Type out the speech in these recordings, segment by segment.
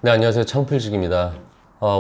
네, 안녕하세요. 창필직입니다.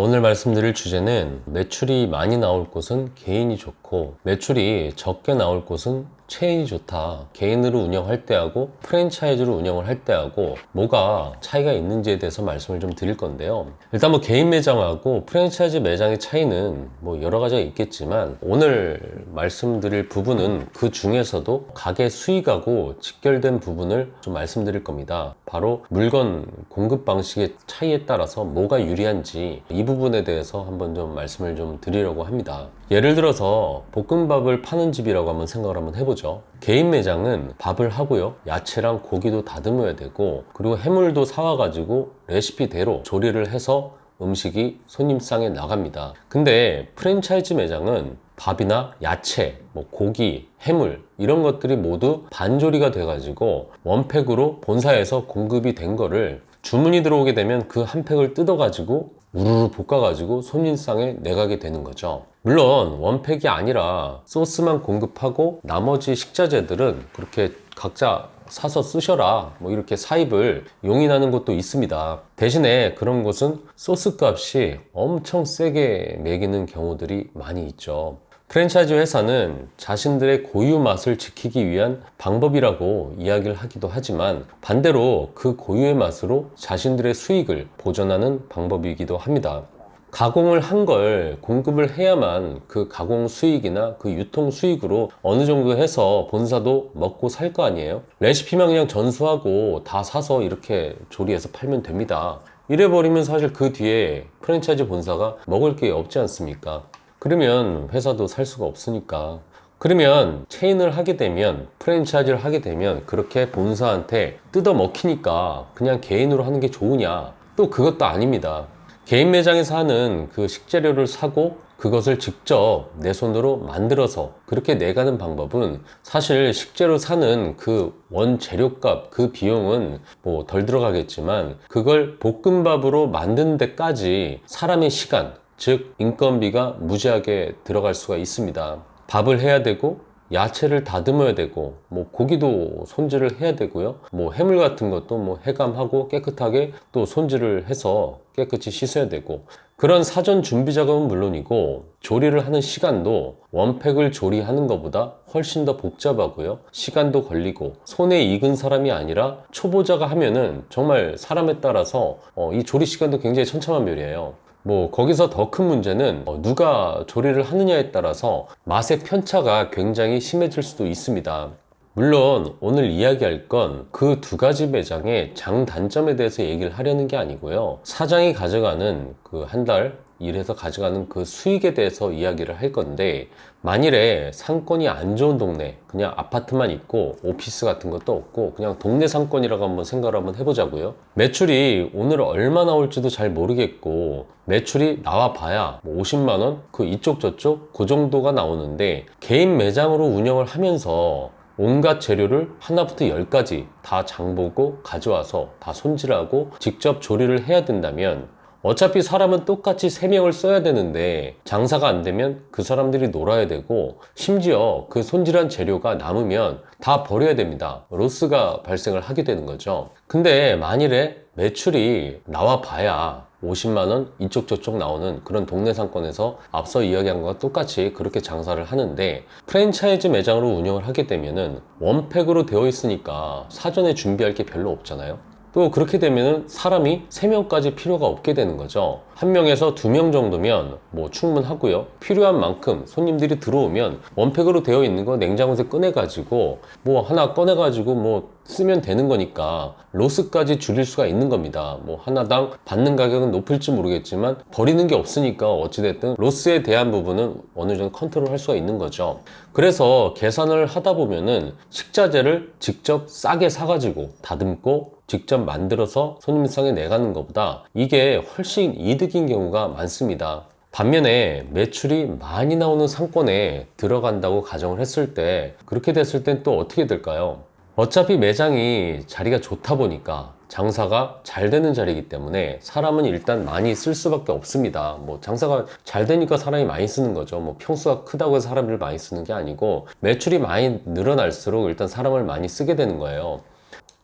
오늘 말씀드릴 주제는 매출이 많이 나올 곳은 개인이 좋고 매출이 적게 나올 곳은 체인이 좋다. 개인으로 운영할 때하고 프랜차이즈로 운영을 할 때하고 뭐가 차이가 있는지에 대해서 말씀을 좀 드릴 건데요. 일단 뭐 개인 매장하고 프랜차이즈 매장의 차이는 뭐 여러 가지가 있겠지만 오늘 말씀드릴 부분은 그 중에서도 가게 수익하고 직결된 부분을 좀 말씀드릴 겁니다. 바로 물건 공급 방식의 차이에 따라서 뭐가 유리한지 이 부분에 대해서 한번 좀 말씀을 좀 드리려고 합니다. 예를 들어서 볶음밥을 파는 집이라고 한번 생각을 한번 해보죠. 개인 매장은 밥을 하고요, 야채랑 고기도 다듬어야 되고, 그리고 해물도 사와가지고 레시피대로 조리를 해서 음식이 손님상에 나갑니다. 근데 프랜차이즈 매장은 밥이나 야채, 뭐 고기, 해물 이런 것들이 모두 반조리가 돼가지고 원팩으로 본사에서 공급이 된 거를 주문이 들어오게 되면 그 한 팩을 뜯어가지고 우르르 볶아가지고 손님상에 내가게 되는 거죠. 물론 원팩이 아니라 소스만 공급하고 나머지 식자재들은 그렇게 각자 사서 쓰셔라 뭐 이렇게 사입을 용인하는 곳도 있습니다. 대신에 그런 곳은 소스 값이 엄청 세게 매기는 경우들이 많이 있죠. 프랜차이즈 회사는 자신들의 고유 맛을 지키기 위한 방법이라고 이야기를 하기도 하지만 반대로 그 고유의 맛으로 자신들의 수익을 보존하는 방법이기도 합니다. 가공을 한 걸 공급을 해야만 그 가공 수익이나 그 유통 수익으로 어느 정도 해서 본사도 먹고 살 거 아니에요? 레시피만 그냥 전수하고 다 사서 이렇게 조리해서 팔면 됩니다. 이래버리면 사실 그 뒤에 프랜차이즈 본사가 먹을 게 없지 않습니까? 그러면 회사도 살 수가 없으니까. 그러면 체인을 하게 되면, 프랜차이즈를 하게 되면 그렇게 본사한테 뜯어 먹히니까 그냥 개인으로 하는 게 좋으냐? 또 그것도 아닙니다. 개인 매장에서 하는 그 식재료를 사고 그것을 직접 내 손으로 만들어서 그렇게 내가는 방법은 사실 식재료 사는 그 원재료값, 그 비용은 뭐 덜 들어가겠지만 그걸 볶음밥으로 만드는 데까지 사람의 시간, 즉 인건비가 무지하게 들어갈 수가 있습니다. 밥을 해야 되고 야채를 다듬어야 되고 뭐 고기도 손질을 해야 되고요, 뭐 해물 같은 것도 뭐 해감하고 깨끗하게 또 손질을 해서 깨끗이 씻어야 되고, 그런 사전 준비 작업은 물론이고 조리를 하는 시간도 원팩을 조리하는 것보다 훨씬 더 복잡하고요, 시간도 걸리고 손에 익은 사람이 아니라 초보자가 하면은 정말 사람에 따라서 이 조리 시간도 굉장히 천차만별이에요. 뭐 거기서 더 큰 문제는 누가 조리를 하느냐에 따라서 맛의 편차가 굉장히 심해질 수도 있습니다. 물론 오늘 이야기할 건 그 두 가지 매장의 장단점에 대해서 얘기를 하려는 게 아니고요, 사장이 가져가는 그 한 달 일해서 가져가는 그 수익에 대해서 이야기를 할 건데, 만일에 상권이 안 좋은 동네, 그냥 아파트만 있고 오피스 같은 것도 없고 그냥 동네 상권이라고 한번 생각을 한번 해보자고요. 매출이 오늘 얼마 나올지도 잘 모르겠고 매출이 나와 봐야 뭐 50만원? 그 이쪽 저쪽 그 정도가 나오는데, 개인 매장으로 운영을 하면서 온갖 재료를 하나부터 열까지 다 장보고 가져와서 다 손질하고 직접 조리를 해야 된다면 어차피 사람은 똑같이 3명을 써야 되는데 장사가 안 되면 그 사람들이 놀아야 되고, 심지어 그 손질한 재료가 남으면 다 버려야 됩니다. 로스가 발생을 하게 되는 거죠. 근데 만일에 매출이 나와 봐야 50만원 이쪽 저쪽 나오는 그런 동네 상권에서 앞서 이야기한 것과 똑같이 그렇게 장사를 하는데, 프랜차이즈 매장으로 운영을 하게 되면은 원팩으로 되어 있으니까 사전에 준비할 게 별로 없잖아요. 또 그렇게 되면 사람이 3명까지 필요가 없게 되는 거죠. 1명에서 2명 정도면 뭐 충분하고요, 필요한 만큼 손님들이 들어오면 원팩으로 되어 있는 거 냉장고에서 꺼내가지고 뭐 하나 꺼내가지고 뭐 쓰면 되는 거니까 로스까지 줄일 수가 있는 겁니다. 뭐 하나당 받는 가격은 높을지 모르겠지만 버리는 게 없으니까 어찌됐든 로스에 대한 부분은 어느 정도 컨트롤 할 수가 있는 거죠. 그래서 계산을 하다 보면은 식자재를 직접 싸게 사가지고 다듬고 직접 만들어서 손님상에 내가는 것보다 이게 훨씬 이득인 경우가 많습니다. 반면에 매출이 많이 나오는 상권에 들어간다고 가정을 했을 때, 그렇게 됐을 땐 또 어떻게 될까요? 어차피 매장이 자리가 좋다 보니까 장사가 잘 되는 자리이기 때문에 사람은 일단 많이 쓸 수밖에 없습니다. 뭐 장사가 잘 되니까 사람이 많이 쓰는 거죠. 뭐 평수가 크다고 해서 사람을 많이 쓰는 게 아니고 매출이 많이 늘어날수록 일단 사람을 많이 쓰게 되는 거예요.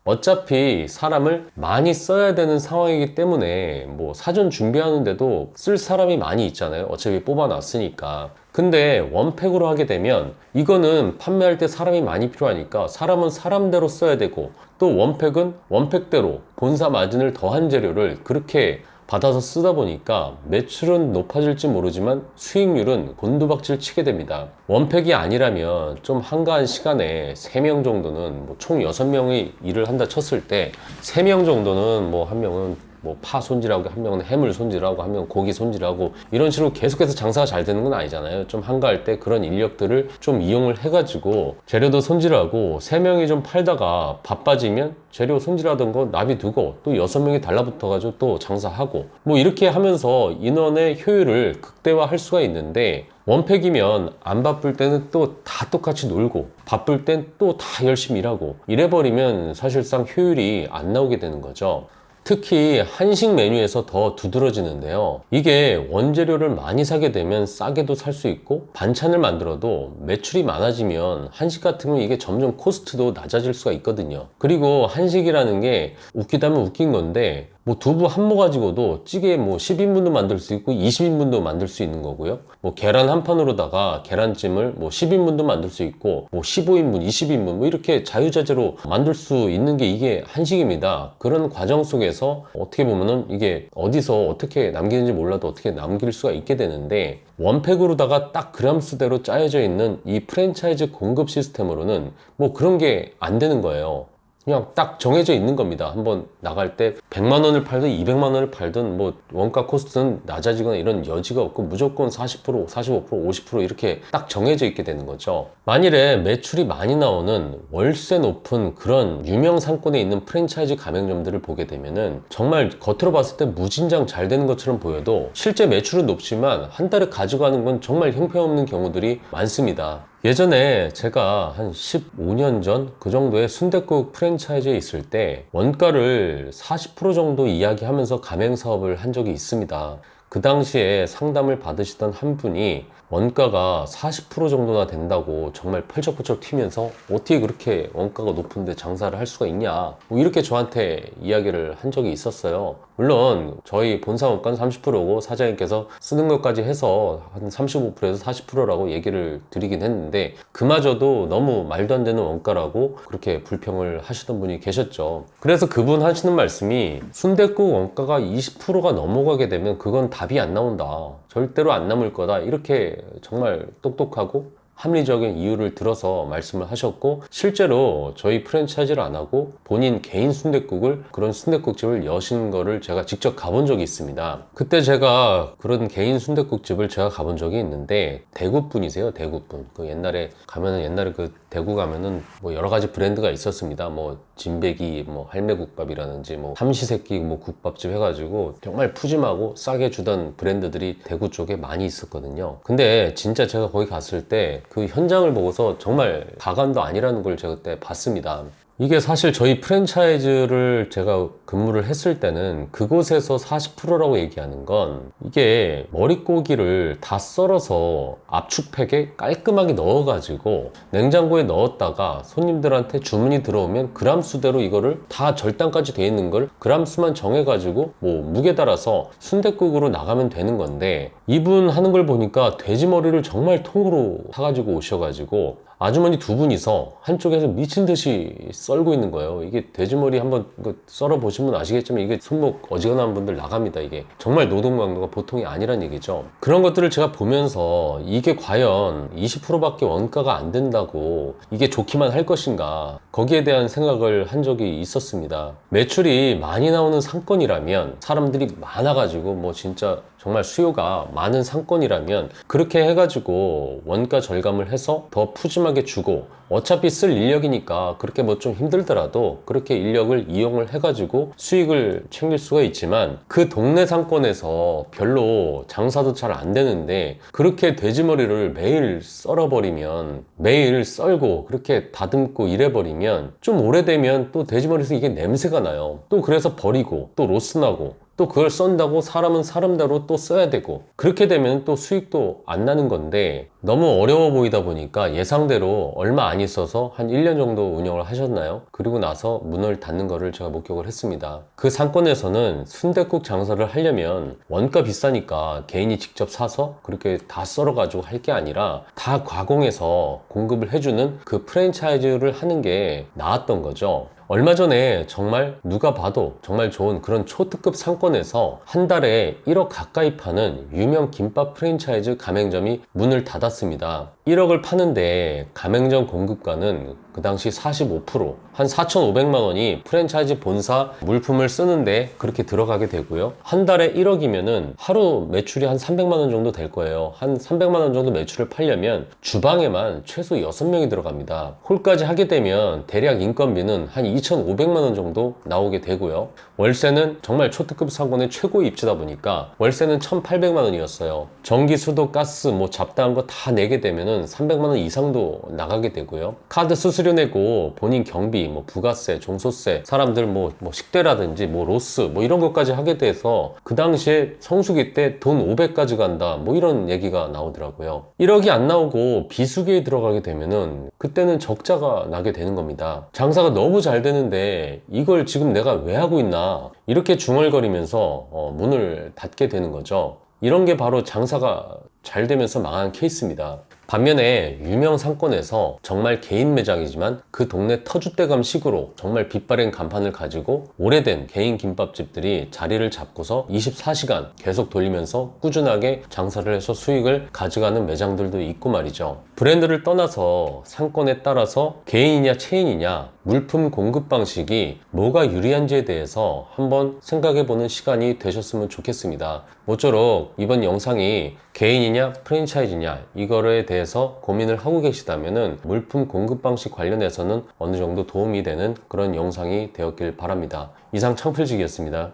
어차피 사람을 많이 써야 되는 상황이기 때문에 뭐 사전 준비하는데도 쓸 사람이 많이 있잖아요. 어차피 뽑아놨으니까. 근데 원팩으로 하게 되면 이거는 판매할 때 사람이 많이 필요하니까 사람은 사람대로 써야 되고, 또 원팩은 원팩대로 본사 마진을 더한 재료를 그렇게 받아서 쓰다 보니까 매출은 높아질지 모르지만 수익률은 곤두박질 치게 됩니다. 원팩이 아니라면 좀 한가한 시간에 3명 정도는 뭐 총 6명이 일을 한다 쳤을 때 3명 정도는 뭐 한 명은 뭐 파 손질하고, 한 명은 해물 손질하고, 한 명은 고기 손질하고, 이런 식으로 계속해서 장사가 잘 되는 건 아니잖아요. 좀 한가할 때 그런 인력들을 좀 이용을 해가지고 재료도 손질하고, 3명이 좀 팔다가 바빠지면 재료 손질하던 거 나비두고 또 6명이 달라붙어가지고 또 장사하고, 뭐 이렇게 하면서 인원의 효율을 극대화할 수가 있는데, 원팩이면 안 바쁠 때는 또 다 똑같이 놀고, 바쁠 땐 또 다 열심히 일하고, 이래버리면 사실상 효율이 안 나오게 되는 거죠. 특히 한식 메뉴에서 더 두드러지는데요. 이게 원재료를 많이 사게 되면 싸게도 살 수 있고, 반찬을 만들어도 매출이 많아지면 한식 같은 건 이게 점점 코스트도 낮아질 수가 있거든요. 그리고 한식이라는 게 웃기다면 웃긴 건데, 뭐 두부 한 모 가지고도 찌개 뭐 10인분도 만들 수 있고 20인분도 만들 수 있는 거고요. 뭐 계란 한 판으로다가 계란찜을 뭐 10인분도 만들 수 있고, 뭐 15인분, 20인분 뭐 이렇게 자유자재로 만들 수 있는 게 이게 한식입니다. 그런 과정 속에서 어떻게 보면은 이게 어디서 어떻게 남기는지 몰라도 어떻게 남길 수가 있게 되는데, 원팩으로다가 딱 그람수대로 짜여져 있는 이 프랜차이즈 공급 시스템으로는 뭐 그런 게 안 되는 거예요. 그냥 딱 정해져 있는 겁니다. 한번 나갈 때 100만 원을 팔든 200만 원을 팔든 뭐 원가 코스트는 낮아지거나 이런 여지가 없고, 무조건 40%, 45%, 50% 이렇게 딱 정해져 있게 되는 거죠. 만일에 매출이 많이 나오는 월세 높은 그런 유명 상권에 있는 프랜차이즈 가맹점들을 보게 되면은 정말 겉으로 봤을 때 무진장 잘 되는 것처럼 보여도 실제 매출은 높지만 한 달에 가져가는 건 정말 형편없는 경우들이 많습니다. 예전에 제가 한 15년 전 그 정도의 순댓국 프랜차이즈에 있을 때 원가를 40% 정도 이야기하면서 가맹 사업을 한 적이 있습니다. 그 당시에 상담을 받으시던 한 분이 원가가 40% 정도나 된다고 정말 펄쩍펄쩍 튀면서 어떻게 그렇게 원가가 높은데 장사를 할 수가 있냐, 뭐 이렇게 저한테 이야기를 한 적이 있었어요. 물론 저희 본사 원가는 30%고 사장님께서 쓰는 것까지 해서 한 35%에서 40%라고 얘기를 드리긴 했는데, 그마저도 너무 말도 안 되는 원가라고 그렇게 불평을 하시던 분이 계셨죠. 그래서 그분 하시는 말씀이, 순댓국 원가가 20%가 넘어가게 되면 그건 답이 안 나온다, 절대로 안 남을 거다, 이렇게 정말 똑똑하고 합리적인 이유를 들어서 말씀을 하셨고, 실제로 저희 프랜차이즈를 안 하고 본인 개인 순댓국을, 그런 순댓국집을 여신 거를 제가 직접 가본 적이 있습니다. 그때 제가 그런 개인 순댓국집을 제가 가본 적이 있는데, 대구 분이세요. 대구 분. 그 옛날에 가면은, 옛날에 그 대구 가면은 뭐 여러 가지 브랜드가 있었습니다. 뭐 진배기, 뭐 할매국밥이라든지, 뭐 삼시세끼 뭐 국밥집 해가지고 정말 푸짐하고 싸게 주던 브랜드들이 대구 쪽에 많이 있었거든요. 근데 진짜 제가 거기 갔을 때 그 현장을 보고서 정말 가관도 아니라는 걸 제가 그때 봤습니다. 이게 사실 저희 프랜차이즈를 제가 근무를 했을 때는 그곳에서 40%라고 얘기하는 건, 이게 머릿고기를 다 썰어서 압축팩에 깔끔하게 넣어가지고 냉장고에 넣었다가 손님들한테 주문이 들어오면 그람수대로 이거를 다 절단까지 돼 있는 걸 그람수만 정해가지고 뭐 무게 따라서 순댓국으로 나가면 되는 건데, 이분 하는 걸 보니까 돼지머리를 정말 통으로 사가지고 오셔가지고 아주머니 두 분이서 한쪽에서 미친 듯이 썰고 있는 거예요. 이게 돼지머리 한번 썰어 보시면 아시겠지만 이게 손목 어지간한 분들 나갑니다. 이게 정말 노동 강도가 보통이 아니란 얘기죠. 그런 것들을 제가 보면서 이게 과연 20%밖에 원가가 안 된다고 이게 좋기만 할 것인가, 거기에 대한 생각을 한 적이 있었습니다. 매출이 많이 나오는 상권이라면, 사람들이 많아가지고 뭐 진짜 정말 수요가 많은 상권이라면 그렇게 해가지고 원가 절감을 해서 더 푸짐하게 주고, 어차피 쓸 인력이니까 그렇게 뭐 좀 힘들더라도 그렇게 인력을 이용을 해가지고 수익을 챙길 수가 있지만, 그 동네 상권에서 별로 장사도 잘 안 되는데 그렇게 돼지머리를 매일 썰어버리면, 매일 썰고 그렇게 다듬고 이래버리면 좀 오래되면 또 돼지머리에서 이게 냄새가 나요. 또 그래서 버리고 또 로스나고 또 그걸 쏜다고 사람은 사람대로 또 써야 되고, 그렇게 되면 또 수익도 안 나는 건데 너무 어려워 보이다 보니까 예상대로 얼마 안 있어서 한 1년 정도 운영을 하셨나요? 그리고 나서 문을 닫는 거를 제가 목격을 했습니다. 그 상권에서는 순댓국 장사를 하려면 원가 비싸니까 개인이 직접 사서 그렇게 다 썰어 가지고 할 게 아니라 다 가공해서 공급을 해주는 그 프랜차이즈를 하는 게 나았던 거죠. 얼마 전에 정말 누가 봐도 정말 좋은 그런 초특급 상권에서 한 달에 1억 가까이 파는 유명 김밥 프랜차이즈 가맹점이 문을 닫았습니다. 1억을 파는데 가맹점 공급가는 그 당시 45%, 한 4,500만 원이 프랜차이즈 본사 물품을 쓰는데 그렇게 들어가게 되고요. 한 달에 1억이면은 하루 매출이 한 300만 원 정도 될 거예요. 한 300만 원 정도 매출을 팔려면 주방에만 최소 6명이 들어갑니다. 홀까지 하게 되면 대략 인건비는 한 2,500만 원 정도 나오게 되고요. 월세는 정말 초특급 상권의 최고의 입지다 보니까 월세는 1,800만 원이었어요. 전기, 수도, 가스 뭐 잡다한 거 다 내게 되면은 300만 원 이상도 나가게 되고요. 카드 수수료 내고 본인 경비, 뭐 부가세, 종소세, 사람들 뭐 식대라든지 뭐 로스 뭐 이런 것까지 하게 돼서 그 당시에 성수기 때 돈 500까지 간다 뭐 이런 얘기가 나오더라고요. 1억이 안 나오고 비수기에 들어가게 되면은 그때는 적자가 나게 되는 겁니다. 장사가 너무 잘 되는데 이걸 지금 내가 왜 하고 있나 이렇게 중얼거리면서 문을 닫게 되는 거죠. 이런 게 바로 장사가 잘 되면서 망한 케이스입니다. 반면에 유명 상권에서 정말 개인 매장이지만 그 동네 터줏대감 식으로 정말 빛바랜 간판을 가지고 오래된 개인 김밥집들이 자리를 잡고서 24시간 계속 돌리면서 꾸준하게 장사를 해서 수익을 가져가는 매장들도 있고 말이죠. 브랜드를 떠나서 상권에 따라서 개인이냐 체인이냐 물품 공급 방식이 뭐가 유리한지에 대해서 한번 생각해보는 시간이 되셨으면 좋겠습니다. 모쪼록 이번 영상이 개인이냐 프랜차이즈냐 이거에 대해서 고민을 하고 계시다면은 물품 공급 방식 관련해서는 어느 정도 도움이 되는 그런 영상이 되었길 바랍니다. 이상 창필직이었습니다.